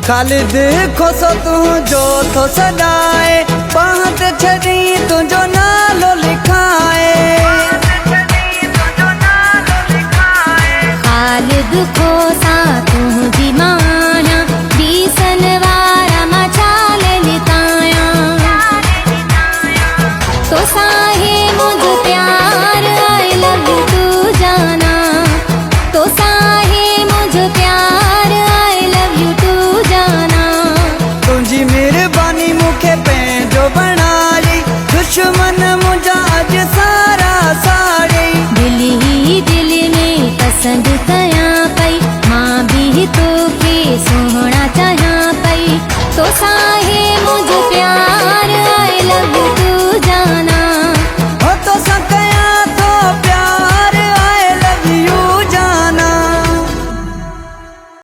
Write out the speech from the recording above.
खाली देखो सो तू जो तो सदाए बात छड़ी तुझो नालो लिखाए। खालिद को सा तुझी माया बीसन वारा मचाल लिताया तो साहे मुझ प्यार आई लव यू तू जाना तो साहे मुझ प्यार आई लव यू तू जाना। तुझी मेहरबानी मुखे पंहिंजो बणाई दुश्मन मुझा अज सारा साड़ी दिल ही दिल में पसंद कर